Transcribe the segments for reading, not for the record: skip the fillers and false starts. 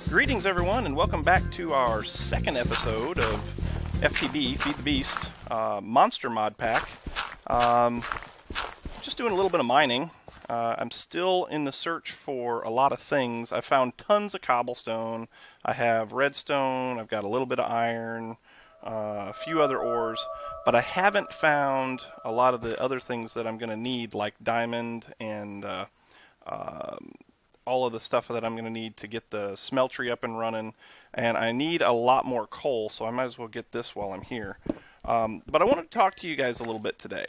Greetings everyone, and welcome back to our second episode of FTB, Feed the Beast, Monster Mod Pack. Just doing a little bit of mining. I'm still in the search for a lot of things. I found tons of cobblestone. I have redstone, I've got a little bit of iron, a few other ores, but I haven't found a lot of the other things that I'm going to need, like diamond and all of the stuff that I'm going to need to get the smeltery up and running. And I need a lot more coal, so I might as well get this while I'm here. But I want to talk to you guys a little bit today.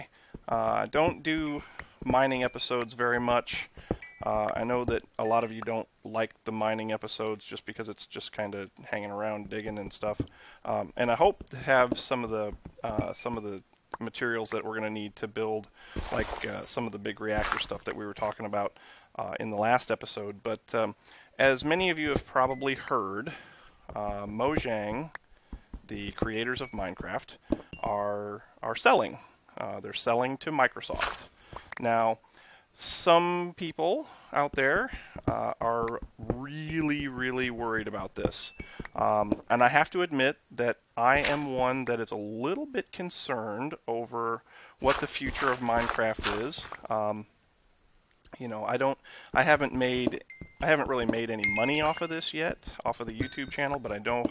I don't do mining episodes very much. I know that a lot of you don't like the mining episodes just because it's just kind of hanging around digging and stuff. And I hope to have some of the materials that we're going to need to build, like some of the big reactor stuff that we were talking about in the last episode. But as many of you have probably heard, Mojang, the creators of Minecraft, are selling. They're selling to Microsoft. Now, some people out there are really worried about this. And I have to admit that I am one that is a little bit concerned over what the future of Minecraft is. You know, I haven't really made any money off of this yet, off of the YouTube channel, but I know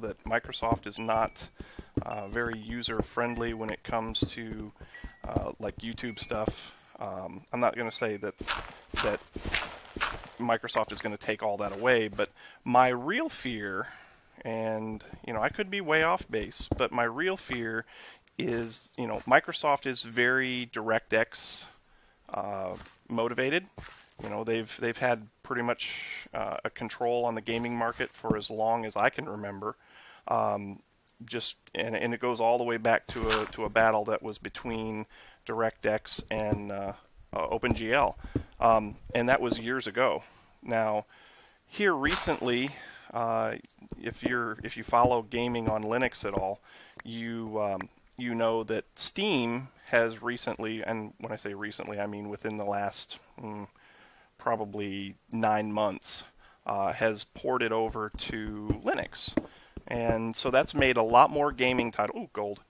that Microsoft is not very user friendly when it comes to like YouTube stuff. I'm not going to say that Microsoft is going to take all that away, but my real fear, and you know, I could be way off base, but my real fear is, you know, Microsoft is very DirectX motivated. You know, they've had pretty much a control on the gaming market for as long as I can remember. And it goes all the way back to a battle that was between DirectX and OpenGL, and that was years ago. Now, here recently, if you follow gaming on Linux at all, you know that Steam has recently, and when I say recently, I mean within the last probably 9 months, has ported over to Linux. And so that's made a lot more gaming titles. Oh, gold.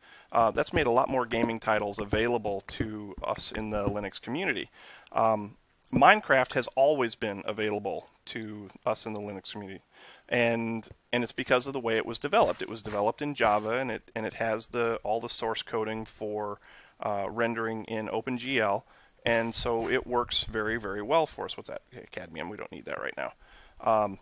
That's made a lot more gaming titles available to us in the Linux community. Minecraft has always been available to us in the Linux community, and it's because of the way it was developed. It was developed in Java, and it has all the source coding for rendering in OpenGL, and so it works very well for us. What's that? Cadmium. We don't need that right now.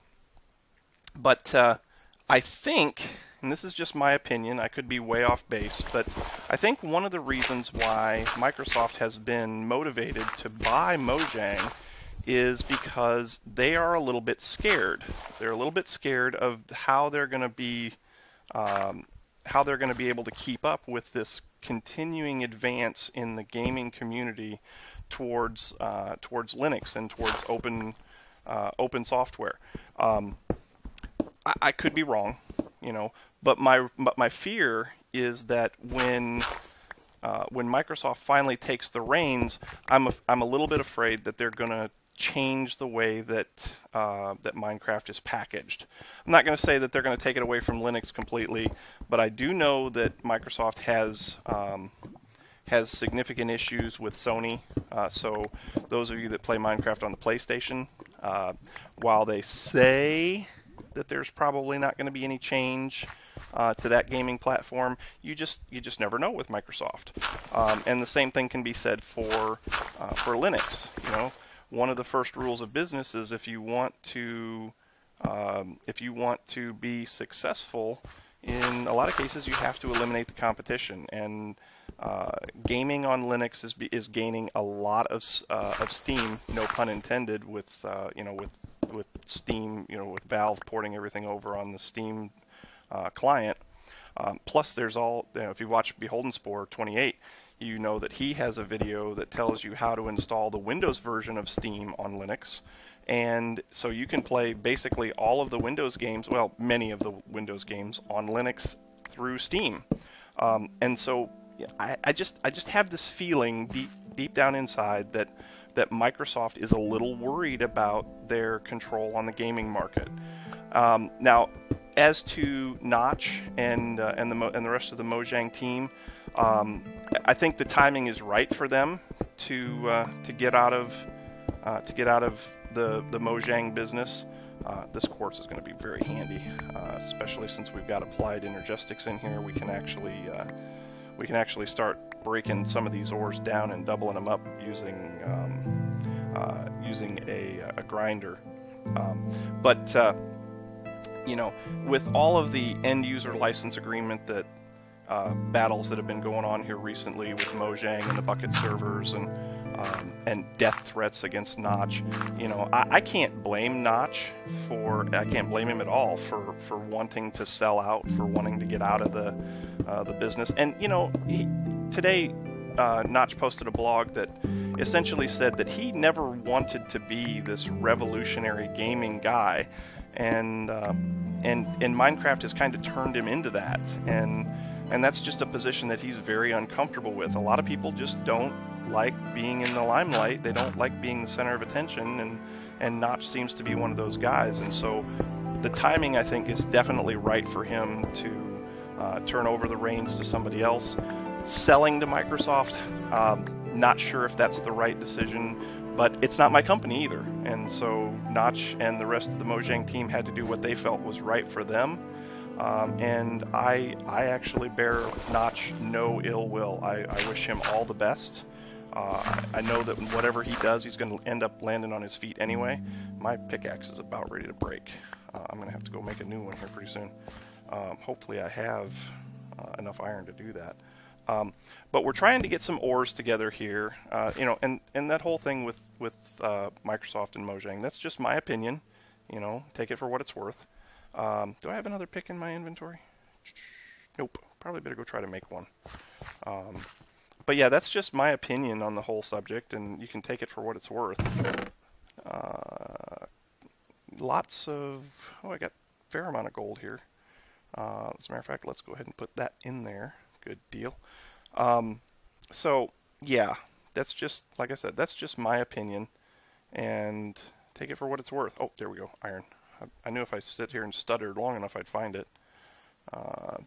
But I think, and this is just my opinion, I could be way off base, but I think one of the reasons why Microsoft has been motivated to buy Mojang is because they are a little bit scared. They're a little bit scared of how they're going to be able to keep up with this continuing advance in the gaming community towards Linux and towards open software. I could be wrong, you know, but my fear is that when Microsoft finally takes the reins, I'm a little bit afraid that they're going to change the way that Minecraft is packaged. I'm not going to say that they're going to take it away from Linux completely, but I do know that Microsoft has significant issues with Sony. So those of you that play Minecraft on the PlayStation, while they say that there's probably not going to be any change to that gaming platform, you just never know with Microsoft. And the same thing can be said for Linux. You know, one of the first rules of business is if you want to be successful, in a lot of cases you have to eliminate the competition. And gaming on Linux is gaining a lot of steam, no pun intended, with Steam, you know, with Valve porting everything over on the Steam client. Plus, there's all, you know, if you watch Beholdenspore 28, you know that he has a video that tells you how to install the Windows version of Steam on Linux. And so you can play basically all of the Windows games, well, many of the Windows games on Linux through Steam. And so I just have this feeling deep down inside that that Microsoft is a little worried about their control on the gaming market. Now, as to Notch and the rest of the Mojang team, I think the timing is right for them to get out of the Mojang business. This quartz is going to be very handy, especially since we've got applied energetics in here. We can actually start breaking some of these ores down and doubling them up using a grinder. You know, with all of the end user license agreement that battles that have been going on here recently with Mojang and the bucket servers and death threats against Notch, you know, I can't blame Notch I can't blame him at all for wanting to sell out, for wanting to get out of the business. And you know, today Notch posted a blog that essentially said that he never wanted to be this revolutionary gaming guy, and Minecraft has kind of turned him into that, and that's just a position that he's very uncomfortable with. A lot of people just don't like being in the limelight. They don't like being the center of attention, and Notch seems to be one of those guys. And so the timing, I think, is definitely right for him to turn over the reins to somebody else. Selling to Microsoft, not sure if that's the right decision, but it's not my company either. And so Notch and the rest of the Mojang team had to do what they felt was right for them. And I actually bear Notch no ill will. I wish him all the best. I know that whatever he does, he's going to end up landing on his feet anyway. My pickaxe is about ready to break. I'm going to have to go make a new one here pretty soon. Hopefully I have enough iron to do that. But we're trying to get some ores together here. You know, and that whole thing with Microsoft and Mojang, that's just my opinion. You know, take it for what it's worth. Do I have another pick in my inventory? Nope. Probably better go try to make one. But yeah, that's just my opinion on the whole subject, and you can take it for what it's worth. Lots of... Oh, I got a fair amount of gold here. As a matter of fact, let's go ahead and put that in there. Good deal. So, yeah, that's just, like I said, that's just my opinion, and take it for what it's worth. Oh, there we go, iron. I knew if I sit here and stuttered long enough, I'd find it.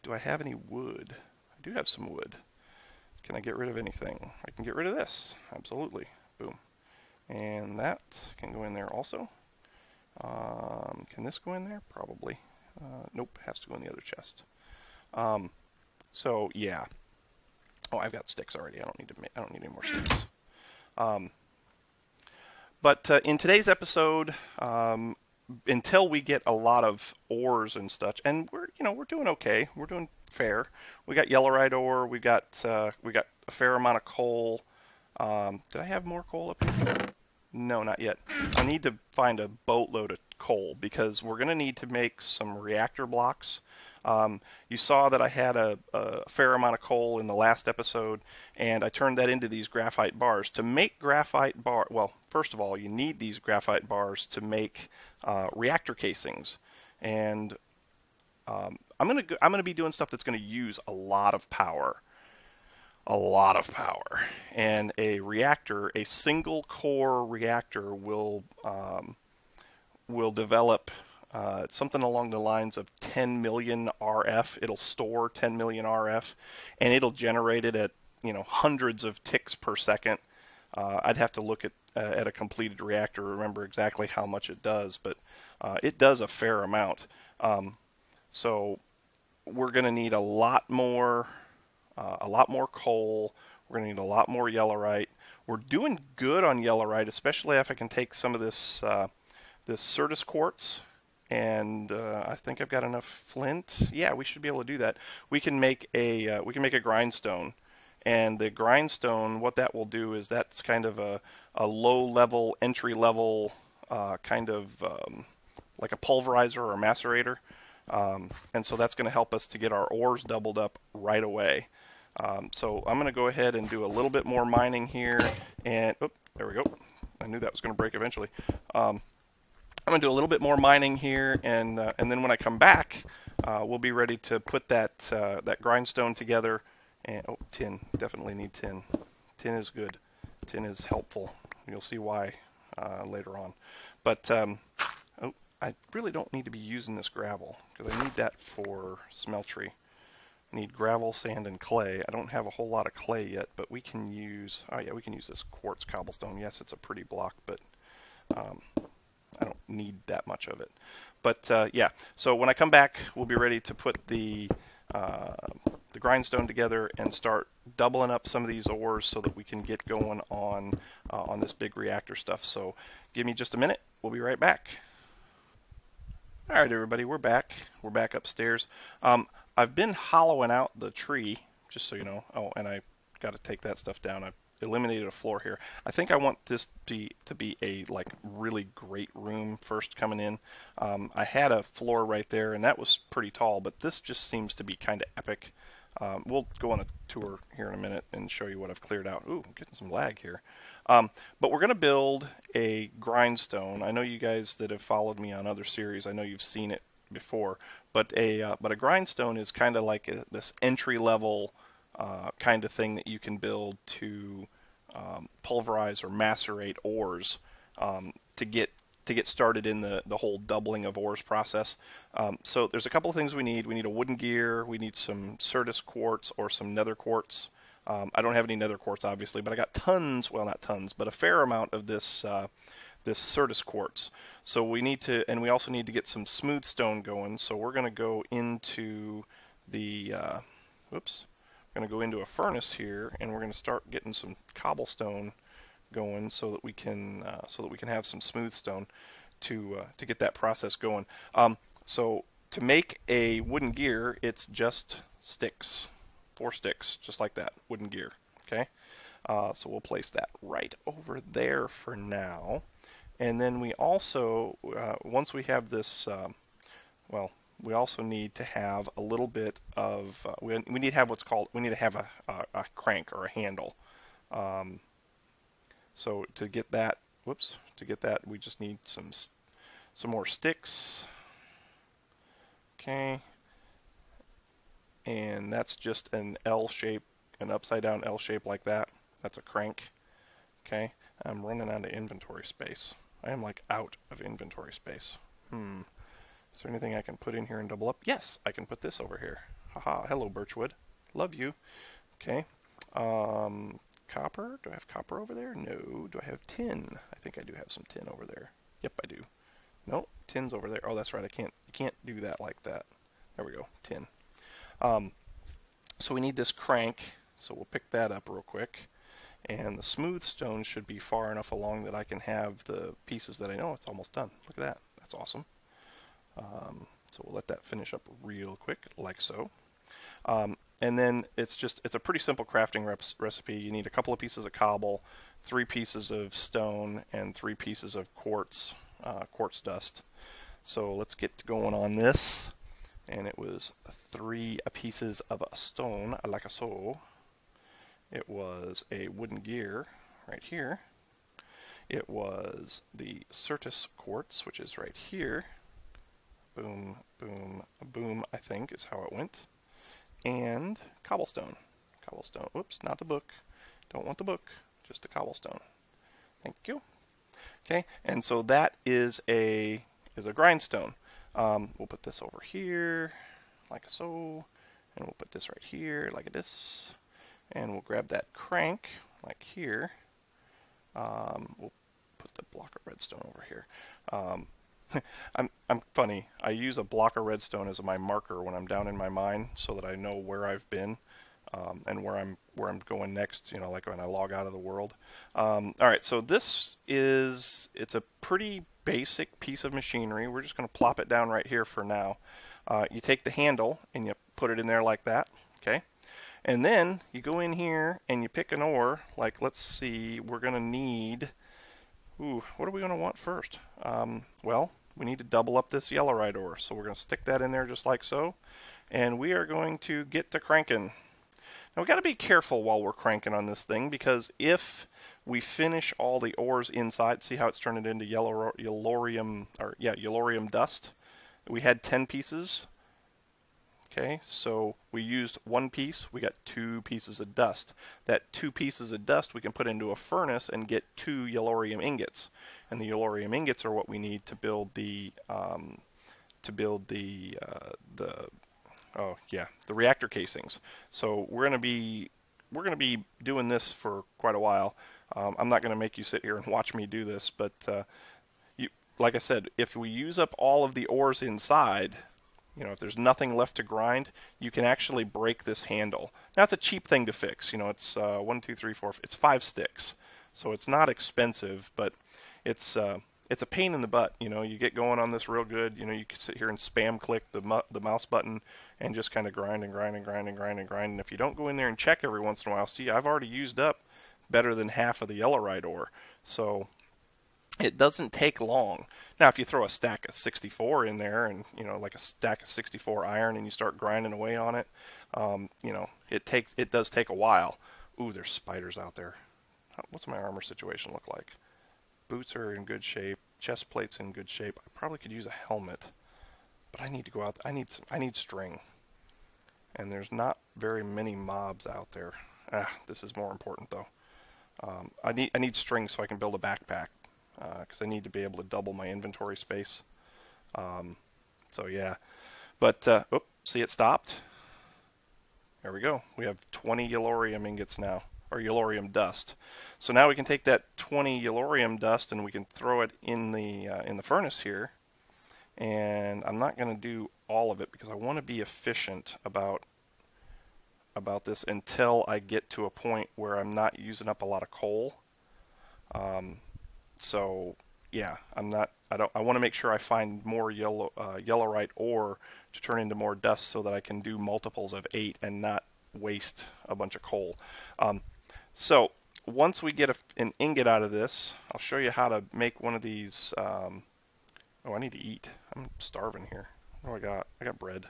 Do I have any wood? I do have some wood. Can I get rid of anything? I can get rid of this. Absolutely. Boom. And that can go in there also. Can this go in there? Probably. Nope, has to go in the other chest. So yeah. Oh, I've got sticks already. I don't need any more sticks. But in today's episode, until we get a lot of ores and such, and we're doing okay. We're doing fair. We got yellowite ore. We got a fair amount of coal. Did I have more coal up here? No, not yet. I need to find a boatload of coal because we're going to need to make some reactor blocks. You saw that I had a fair amount of coal in the last episode, and I turned that into these graphite bars. To make graphite bar, well, first of all, you need these graphite bars to make reactor casings, and I'm gonna be doing stuff that's going to use a lot of power. And a reactor, a single core reactor, will develop something along the lines of 10 million RF. It'll store 10 million RF, and it'll generate it at hundreds of ticks per second. I'd have to look at a completed reactor to remember exactly how much it does, but it does a fair amount. So we're going to need a lot more coal. We're going to need a lot more yellowite. We're doing good on yellowite, especially if I can take some of this Certus quartz, and I think I've got enough flint. Yeah, we should be able to do that. We can make a grindstone, and the grindstone, what that will do is that's kind of a low-level, entry-level kind of like a pulverizer or a macerator. And so that's going to help us to get our ores doubled up right away. So I'm going to go ahead and do a little bit more mining here, and there we go. I knew that was going to break eventually. I'm going to do a little bit more mining here, and then when I come back, we'll be ready to put that grindstone together. And tin, definitely need tin. Tin is good. Tin is helpful. You'll see why later on. But oh, I really don't need to be using this gravel because I need that for smeltery. I need gravel, sand, and clay. I don't have a whole lot of clay yet, but we can use, oh yeah, we can use this quartz cobblestone. Yes, it's a pretty block, but I don't need that much of it. But yeah, so when I come back, we'll be ready to put the grindstone together and start doubling up some of these ores so that we can get going on this big reactor stuff. So give me just a minute. We'll be right back. All right, everybody, we're back. We're back upstairs. I've been hollowing out the tree, just so you know. Oh, and I got to take that stuff down. I've eliminated a floor here. I think I want this to be a like really great room first coming in. I had a floor right there, and that was pretty tall, but this just seems to be kind of epic. We'll go on a tour here in a minute and show you what I've cleared out. Ooh, I'm getting some lag here. But we're going to build a grindstone. I know you guys that have followed me on other series, I know you've seen it before, but a grindstone is kind of like this entry-level kind of thing that you can build to pulverize or macerate ores to get started in the whole doubling of ores process. So there's a couple of things we need. We need a wooden gear. We need some Certus quartz or some nether quartz. I don't have any nether quartz, obviously, but I got tons, well, not tons, but a fair amount of this this Certus quartz. So we need to, and we also need to get some smooth stone going. So we're going to go into the, whoops, we're going to go into a furnace here, and we're going to start getting some cobblestone going so that we can have some smooth stone to get that process going. So to make a wooden gear, it's just sticks. 4 sticks, just like that, wooden gear. Okay, so we'll place that right over there for now, and then we also, once we have this, well, we also need to have a little bit of, we need to have what's called, we need to have a crank or a handle. So to get that, whoops, to get that, we just need some more sticks. Okay. And that's just an L shape, an upside down L shape like that. That's a crank. Okay, I'm running out of inventory space. I am like out of inventory space. Is there anything I can put in here and double up? Yes, I can put this over here. Haha, hello Birchwood. Love you. Okay. Copper? Do I have copper over there? No. Do I have tin? I think I do have some tin over there. Yep, I do. No, tin's over there. Oh, that's right. You can't do that like that. There we go. Tin. So we need this crank, so we'll pick that up real quick, and the smooth stone should be far enough along that I can have the pieces that I know it's almost done. Look at that, that's awesome. So we'll let that finish up real quick, like so. And then it's a pretty simple crafting recipe. You need a couple of pieces of cobble, 3 pieces of stone, and 3 pieces of quartz dust. So let's get going on this. And it was 3 pieces of a stone, like so. It was a wooden gear right here. It was the Certus quartz, which is right here. Boom, boom, boom, I think is how it went. And cobblestone. Cobblestone. Whoops, not the book. Don't want the book, just the cobblestone. Thank you. Okay, and so that is a grindstone. We'll put this over here, like so, and we'll put this right here, like this, and we'll grab that crank, like here. We'll put the block of redstone over here. I'm funny. I use a block of redstone as my marker when I'm down in my mine, so that I know where I've been and where I'm going next. You know, like when I log out of the world. All right, so it's a pretty basic piece of machinery. We're just going to plop it down right here for now. You take the handle and you put it in there like that. Okay, and then you go in here and you pick an ore. Like, let's see, we're going to need. Ooh, what are we going to want first? Well, we need to double up this yellowite ore, so we're going to stick that in there just like so, and we are going to get to cranking. Now we've got to be careful while we're cranking on this thing, because if we finish all the ores inside, see how it's turning into yellorium dust? We had 10 pieces. Okay, so we used one piece, we got 2 pieces of dust. That 2 pieces of dust we can put into a furnace and get 2 yellorium ingots. And the yellorium ingots are what we need to build the reactor casings. So we're going to be doing this for quite a while. I'm not going to make you sit here and watch me do this, but like I said, if we use up all of the ores inside, if there's nothing left to grind, you can actually break this handle. Now, it's a cheap thing to fix. It's 1, 2, 3, 4. It's 5 sticks, so it's not expensive, but it's a pain in the butt. You get going on this real good. You can sit here and spam click the mouse button and just kind of grind and grind and grind and grind and grind. And if you don't go in there and check every once in a while, see, I've already used up better than half of the yellorite ore. So it doesn't take long. Now, if you throw a stack of 64 in there and, like a stack of 64 iron and you start grinding away on it, it does take a while. Ooh, there's spiders out there. What's my armor situation look like? Boots are in good shape. Chest plate's in good shape. I probably could use a helmet, but I need to go out. I need string. And there's not very many mobs out there. This is more important, though. I need string so I can build a backpack. Because I need to be able to double my inventory space. So yeah, but see, it stopped. There we go. We have 20 yellorium ingots now, or yellorium dust. So now we can take that 20 yellorium dust and we can throw it in the furnace here. And I'm not going to do all of it because I want to be efficient about this until I get to a point where I'm not using up a lot of coal. So yeah, I want to make sure I find more yellorite ore to turn into more dust so that I can do multiples of 8 and not waste a bunch of coal. So once we get an ingot out of this, I'll show you how to make one of these. Oh, I need to eat. I'm starving here. What do I got? I got bread.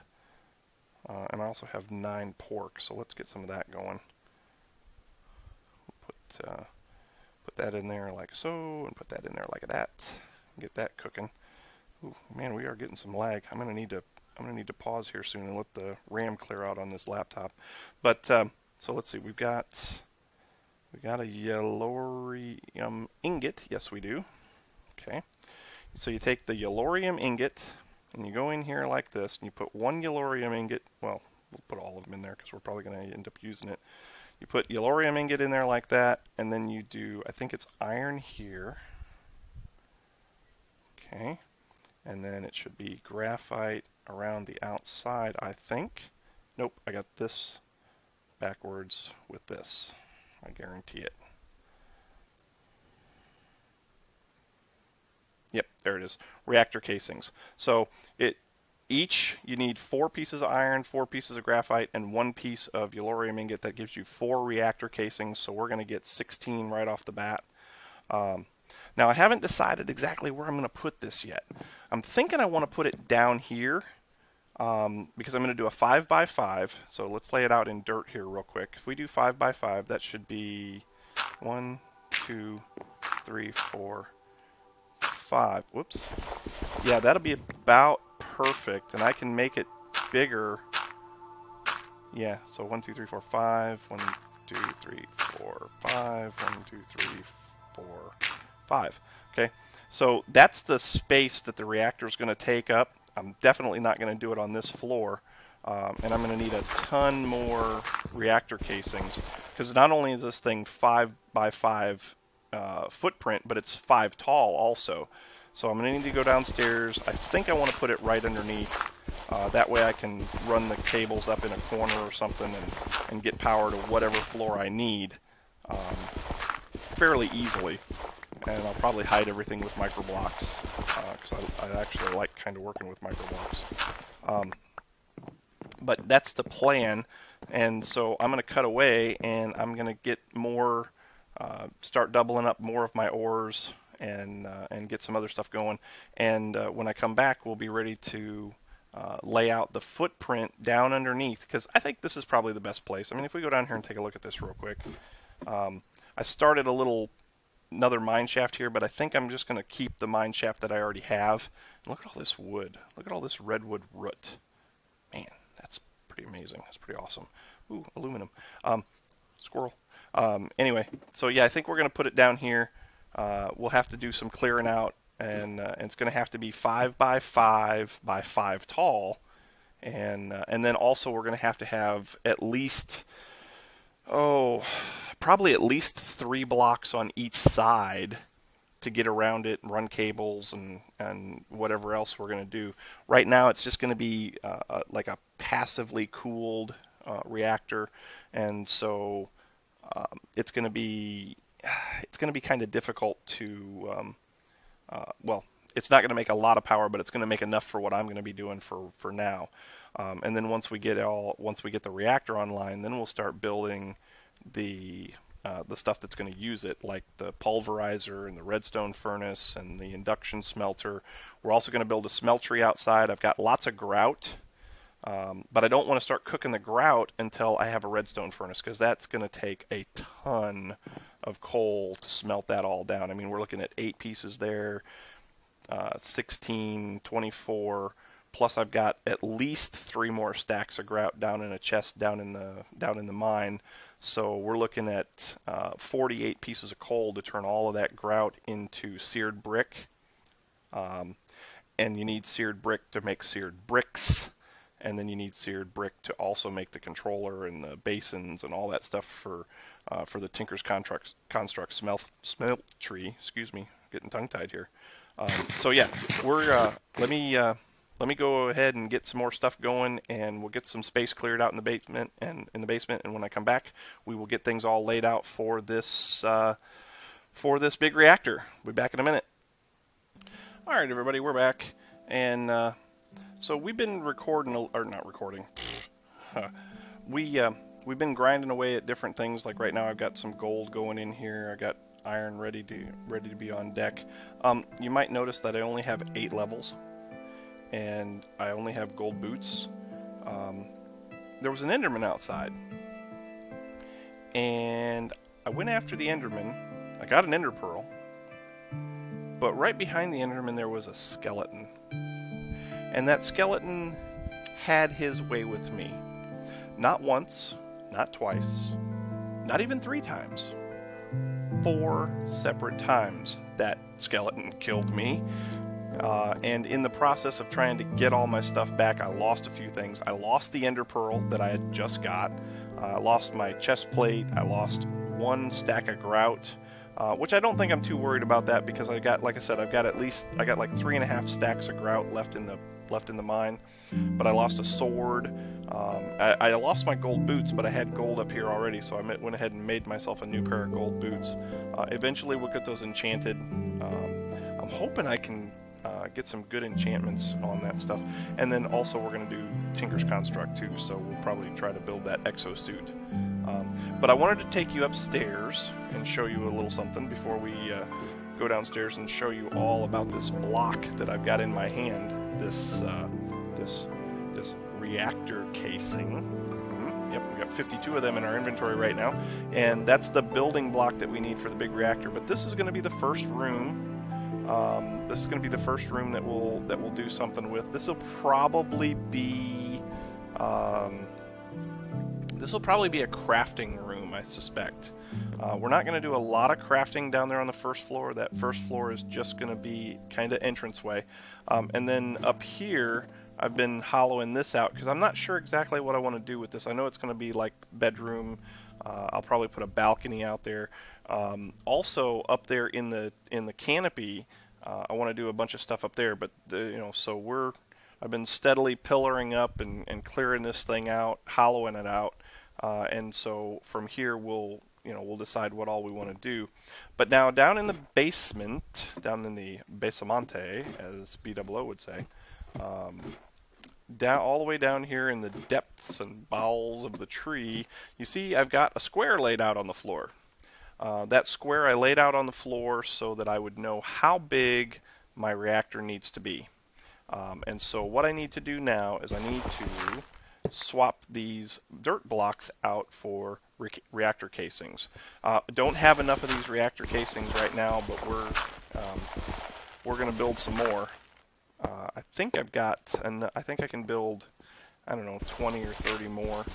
And I also have 9 pork, so let's get some of that going. Put that in there like so, and put that in there like that. Get that cooking. Ooh, man, we are getting some lag. I'm gonna need to pause here soon and let the RAM clear out on this laptop. But so let's see. We got a yellorium ingot. Yes, we do. Okay. So you take the yellorium ingot and you go in here like this, and you put 1 yellorium ingot. Well, we'll put all of them in there because we're probably going to end up using it. You put yellorium ingot in there like that, and then you do, I think it's iron here. Okay. And then it should be graphite around the outside, I think. Nope, I got this backwards with this. I guarantee it. Yep, there it is. Reactor casings. So you need 4 pieces of iron, 4 pieces of graphite, and 1 piece of yellorium ingot. That gives you 4 reactor casings, so we're going to get 16 right off the bat. Now, I haven't decided exactly where I'm going to put this yet. I'm thinking I want to put it down here because I'm going to do a 5x5. So let's lay it out in dirt here real quick. If we do 5x5, that should be 1, 2, 3, 4, 5. Whoops. Yeah, that'll be about perfect, and I can make it bigger. Yeah, so 1, 2, 3, 4, 5. 1, 2, 3, 4, 5. 1, 2, 3, 4, 5. Okay, so that's the space that the reactor is going to take up. I'm definitely not going to do it on this floor, and I'm going to need a ton more reactor casings because not only is this thing 5x5 footprint, but it's 5 tall also. So I'm going to need to go downstairs. I think I want to put it right underneath. That way I can run the cables up in a corner or something and get power to whatever floor I need fairly easily. And I'll probably hide everything with microblocks because I actually like kind of working with microblocks. But that's the plan. And so I'm going to cut away and I'm going to get more, start doubling up more of my ores and get some other stuff going. And when I come back, we'll be ready to lay out the footprint down underneath because I think this is probably the best place. I mean, if we go down here and take a look at this real quick, I started another mine shaft here, but I think I'm just going to keep the mine shaft that I already have. And look at all this wood. Look at all this redwood root. Man, pretty amazing. That's pretty awesome. Ooh, aluminum. Squirrel. Anyway, so yeah, I think we're going to put it down here. We'll have to do some clearing out, and it's going to have to be 5 by 5 by 5 tall, and then also we're going to have at least, probably at least 3 blocks on each side to get around it and run cables and whatever else we're going to do. Right now it's just going to be like a passively cooled reactor, and so it's going to be kind of difficult to well, it's not going to make a lot of power, but it's going to make enough for what I'm going to be doing for now. And then once we get the reactor online, then we'll start building the stuff that's going to use it, like the pulverizer and the redstone furnace and the induction smelter. We're also going to build a smeltery outside. I've got lots of grout, but I don't want to start cooking the grout until I have a redstone furnace, because that's going to take a ton of coal to smelt that all down. I mean, we're looking at 8 pieces there, 16, 24, plus I've got at least 3 more stacks of grout down in a chest down in the mine. So we're looking at 48 pieces of coal to turn all of that grout into seared brick. And you need seared brick to make seared bricks. And then you need seared brick to also make the controller and the basins and all that stuff for the Tinker's Construct smeltery. Excuse me, getting tongue-tied here. So yeah, let me go ahead and get some more stuff going, and we'll get some space cleared out in the basement. And when I come back, we will get things all laid out for this big reactor. We'll be back in a minute. All right, everybody, we're back, and so we've been we've been grinding away at different things. Like right now, I've got some gold going in here. I got iron ready to be on deck. You might notice that I only have 8 levels, and I only have gold boots. There was an Enderman outside, and I went after the Enderman. I got an Ender Pearl, but right behind the Enderman there was a skeleton, and that skeleton had his way with me. Not once, not twice, not even 3 times. 4 separate times that skeleton killed me. And in the process of trying to get all my stuff back, I lost a few things. I lost the Ender Pearl that I had just got. I lost my chest plate. I lost 1 stack of grout, which I don't think I'm too worried about that, because I got, like I said, I got like 3.5 stacks of grout left in the mine. But I lost a sword. I lost my gold boots, but I had gold up here already, so I went ahead and made myself a new pair of gold boots. Eventually we'll get those enchanted. I'm hoping I can get some good enchantments on that stuff. And then also we're going to do Tinker's Construct too, so we'll probably try to build that exosuit. But I wanted to take you upstairs and show you a little something before we go downstairs and show you all about this block that I've got in my hand. This reactor casing. Yep, we've got 52 of them in our inventory right now, and that's the building block that we need for the big reactor. But this is going to be the first room. This is going to be the first room that we'll do something with. This will probably be a crafting room, I suspect. We're not going to do a lot of crafting down there on the first floor. That first floor is just going to be kind of entranceway. And then up here, I've been hollowing this out because I'm not sure exactly what I want to do with this. I know it's going to be like bedroom. I'll probably put a balcony out there. Also up there in the canopy, I want to do a bunch of stuff up there. But so I've been steadily pillaring up and clearing this thing out, hollowing it out, and so from here we'll decide what all we want to do. But now down in the basement, down in the basamante, as BOO would say, down all the way down here in the depths and bowels of the tree, you see I've got a square laid out on the floor. That square I laid out on the floor so that I would know how big my reactor needs to be. And so what I need to do now is I need to swap these dirt blocks out for reactor casings. Don't have enough of these reactor casings right now, but we're going to build some more. I think I've got, and I think I can build I don't know, 20 or 30 more.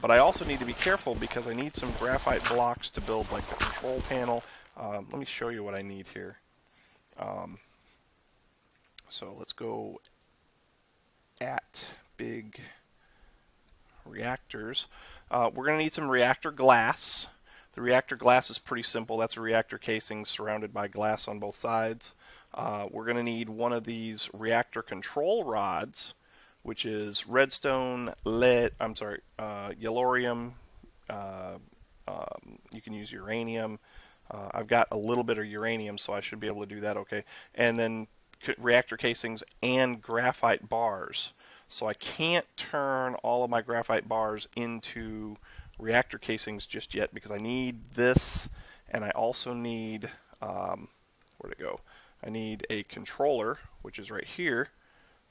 But I also need to be careful because I need some graphite blocks to build like the control panel. Let me show you what I need here. So let's go at big reactors. We're going to need some reactor glass. The reactor glass is pretty simple. That's a reactor casing surrounded by glass on both sides. We're going to need one of these reactor control rods, which is redstone, yellorium. You can use uranium. I've got a little bit of uranium, so I should be able to do that okay. And then reactor casings and graphite bars. So I can't turn all of my graphite bars into reactor casings just yet because I need this, and I also need, where'd it go? I need a controller, which is right here,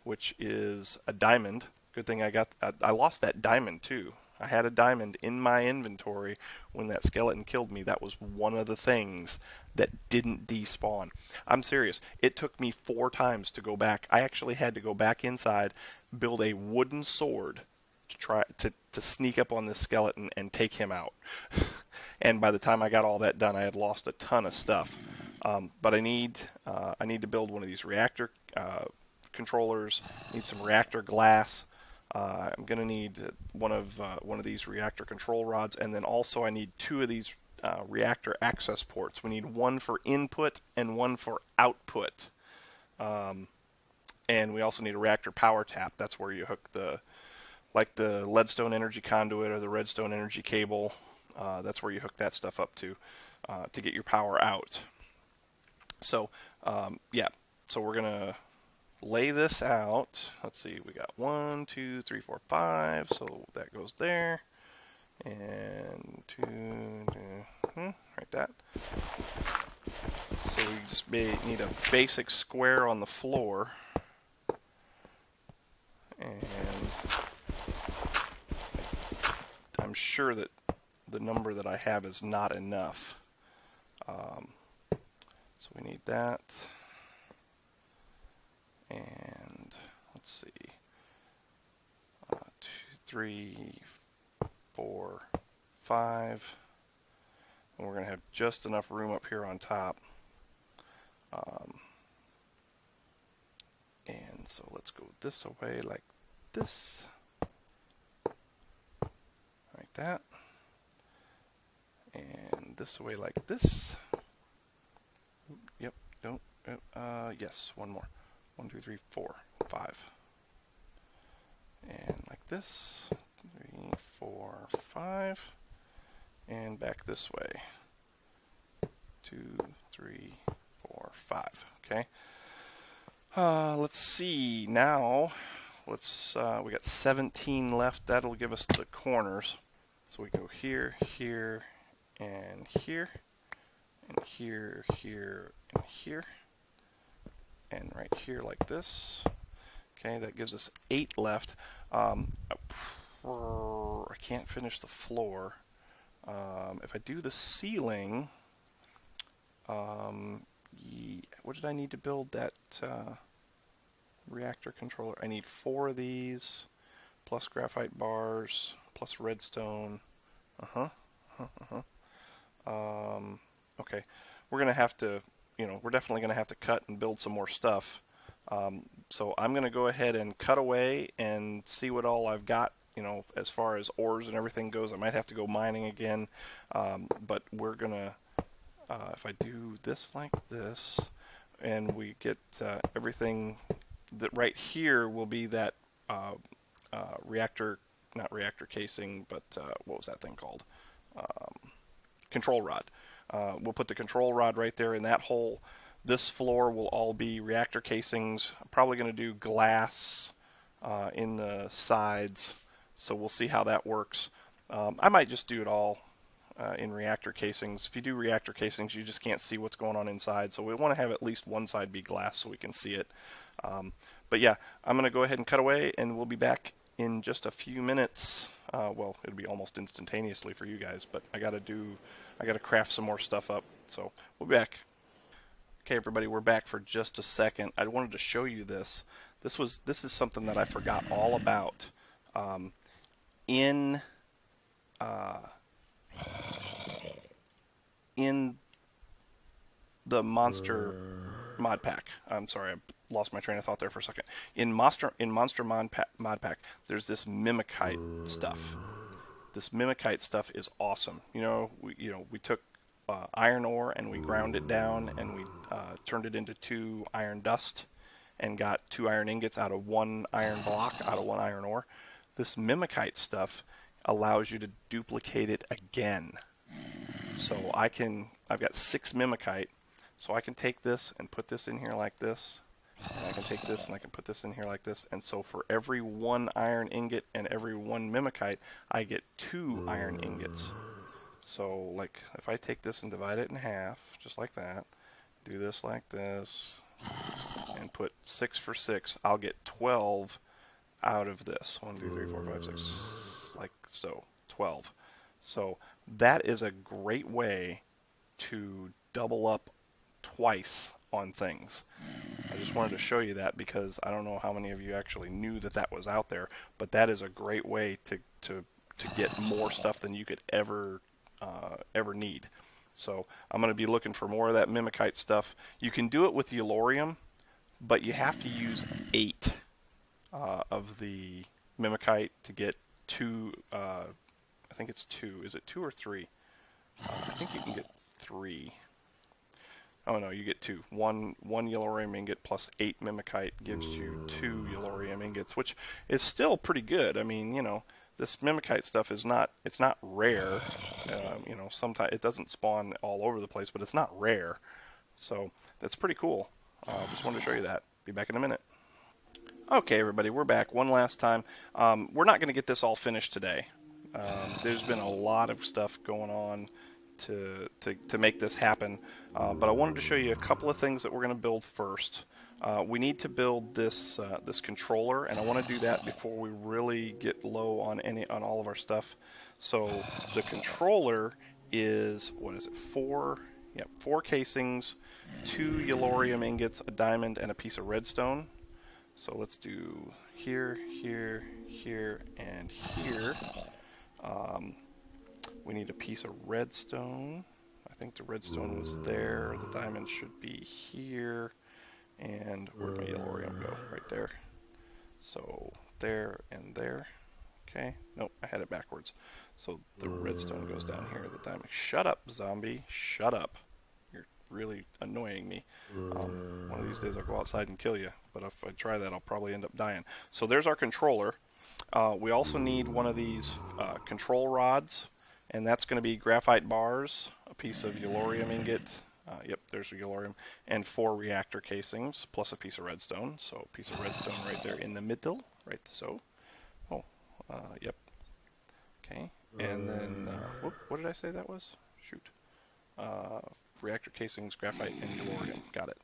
which is a diamond. Good thing I lost that diamond too. I had a diamond in my inventory when that skeleton killed me. That was one of the things that didn't despawn. I'm serious. It took me 4 times to go back. I actually had to go back inside, build a wooden sword to try to sneak up on this skeleton and take him out. And by the time I got all that done, I had lost a ton of stuff. But I need to build one of these reactor controllers. Need some reactor glass. I'm going to need one of these reactor control rods, and then also I need 2 of these reactor access ports. We need one for input and one for output. And we also need a reactor power tap. That's where you hook the leadstone energy conduit or the redstone energy cable. That's where you hook that stuff up to get your power out. So yeah, so we're gonna lay this out. Let's see, we got 1, 2, 3, 4, 5. So that goes there, and 2, right that. So we just need a basic square on the floor, and I'm sure that the number that I have is not enough. So we need that. And let's see, 2, 3, 4, 5. And we're going to have just enough room up here on top. And so let's go this away like this. Like that. And this away like this. Yep, don't. Yes, one more. 1, 2, 3, 4, 5. And like this. 3, 4, 5. And back this way. 2, 3, 4, 5. Okay. Let's see. Now, we got 17 left. That'll give us the corners. So we go here, here, and here, and here, here, and here, and right here like this. Okay, that gives us 8 left. I can't finish the floor. If I do the ceiling, what did I need to build that reactor controller? I need 4 of these, plus graphite bars, plus redstone. Okay, we're gonna have to, we're definitely gonna have to cut and build some more stuff. So I'm gonna go ahead and cut away and see what all I've got. As far as ores and everything goes, I might have to go mining again. But we're gonna, if I do this like this, and we get everything that right here will be that reactor, not reactor casing, but what was that thing called? Control rod. We'll put the control rod right there in that hole. This floor will all be reactor casings. I'm probably going to do glass in the sides, so we'll see how that works. I might just do it all in reactor casings. If you do reactor casings, you just can't see what's going on inside, so we want to have at least one side be glass so we can see it. But yeah, I'm going to go ahead and cut away, and we'll be back in just a few minutes. Well, it'll be almost instantaneously for you guys, but I got to craft some more stuff up, so we'll be back. Okay, everybody, we're back for just a second. I wanted to show you this. This is something that I forgot all about. in in the Monster mod pack. I'm sorry, I lost my train of thought there for a second. In Monster mod pack, there's this Mimikite stuff. This Mimikite stuff is awesome. We took iron ore and we ground it down and we turned it into 2 iron dust and got 2 iron ingots out of 1 iron block, out of 1 iron ore. This Mimikite stuff allows you to duplicate it again. So I've got 6 Mimikite, so I can take this and put this in here like this. And I can take this and I can put this in here like this. And so for every 1 iron ingot and every 1 Mimikite, I get 2 iron ingots. So like if I take this and divide it in half, just like that, do this like this, and put 6 for 6, I'll get 12 out of this. 1, 2, 3, 4, 5, 6, like so, 12. So that is a great way to double up twice on things. I just wanted to show you that because I don't know how many of you actually knew that that was out there, but that is a great way to get more stuff than you could ever need. So I'm going to be looking for more of that Mimikite stuff. You can do it with the Yellorium, but you have to use 8 of the Mimikite to get 2. I think it's 2. Is it 2 or 3? I think you can get 3. Oh no, you get 2. One Yellorium ingot plus 8 Mimikite gives you 2 Yellorium ingots, which is still pretty good. I mean, this Mimikite stuff is not rare. Sometimes it doesn't spawn all over the place, but it's not rare. So that's pretty cool. Just wanted to show you that. Be back in a minute. Okay, everybody, we're back one last time. We're not going to get this all finished today. There's been a lot of stuff going on to make this happen, but I wanted to show you a couple of things that we're going to build first. We need to build this controller, and I want to do that before we really get low on all of our stuff. So the controller is, what is it, 4 casings, 2 Yellorium ingots, a diamond, and a piece of redstone. So let's do here, here, here, and here. We need a piece of redstone. I think the redstone was there. The diamond should be here. And where'd my Yellorium go? Right there. So there and there. Okay. Nope, I had it backwards. So the redstone goes down here. The diamond. Shut up, zombie. Shut up. You're really annoying me. One of these days I'll go outside and kill you. But if I try that, I'll probably end up dying. So there's our controller. We also need one of these control rods. And that's going to be graphite bars, a piece of Yellorium ingot. Yep, there's a Yellorium. And 4 reactor casings, plus a piece of redstone. So a piece of redstone right there in the middle. Right, so. Oh, yep. Okay. And then, what did I say that was? Shoot. Reactor casings, graphite, and Yellorium. Got it.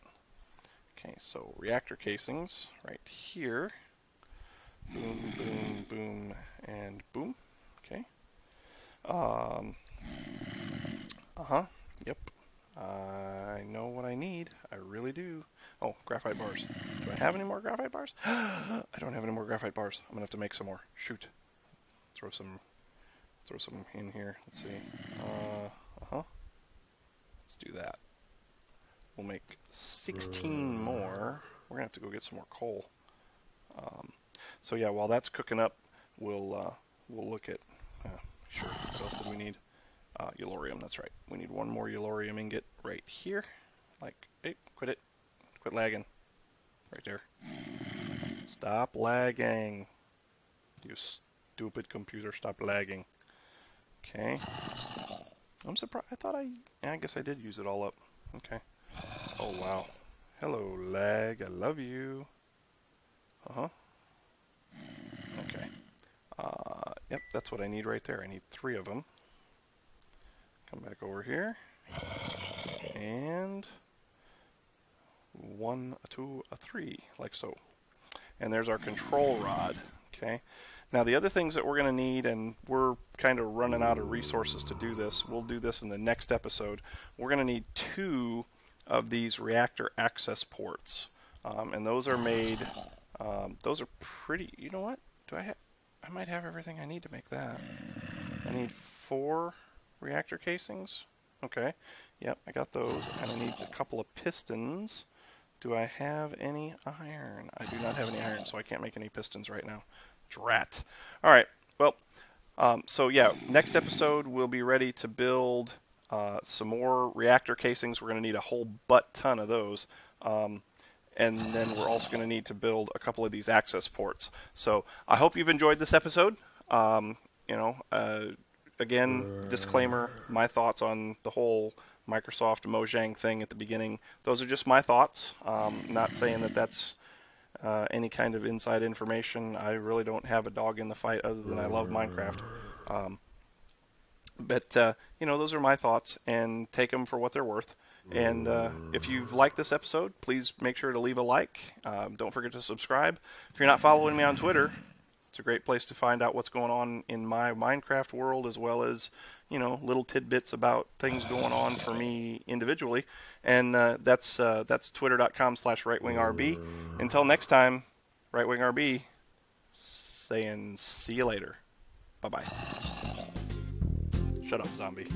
Okay, so reactor casings right here. Boom, boom, boom, and boom. Okay. Yep. I know what I need. I really do. Oh, graphite bars. Do I have any more graphite bars? I don't have any more graphite bars. I'm gonna have to make some more. Shoot. Throw some in here. Let's see. Let's do that. We'll make 16 more. We're gonna have to go get some more coal. So yeah, while that's cooking up, we'll look at. Sure. What else do we need? Yellorium. That's right. We need one more Yellorium ingot right here. Like, hey, quit it. Quit lagging. Right there. Stop lagging. You stupid computer, stop lagging. Okay. I'm surprised. I guess I did use it all up. Okay. Oh, wow. Hello, lag. I love you. Okay. Yep, that's what I need right there. I need 3 of them. Come back over here. And 1, a 2, a 3, like so. And there's our control rod. Okay. Now the other things that we're going to need, and we're kind of running out of resources to do this. We'll do this in the next episode. We're going to need 2 of these reactor access ports. And those are made, those are pretty, you know what? I might have everything I need to make that. I need 4 reactor casings. Okay. Yep, I got those. And I need a couple of pistons. Do I have any iron? I do not have any iron, so I can't make any pistons right now. Drat. All right. Well, so yeah, next episode we'll be ready to build some more reactor casings. We're going to need a whole ton of those. And then we're also going to need to build a couple of these access ports. So I hope you've enjoyed this episode. Again, disclaimer, my thoughts on the whole Microsoft Mojang thing at the beginning. Those are just my thoughts. Not saying that that's any kind of inside information. I really don't have a dog in the fight other than I love Minecraft. But those are my thoughts, and take them for what they're worth. And if you've liked this episode, please make sure to leave a like. Don't forget to subscribe. If you're not following me on Twitter, it's a great place to find out what's going on in my Minecraft world, as well as little tidbits about things going on for me individually. And that's twitter.com/rightwingrb. Until next time, RightWingRB saying see you later. Bye-bye. Shut up, zombie.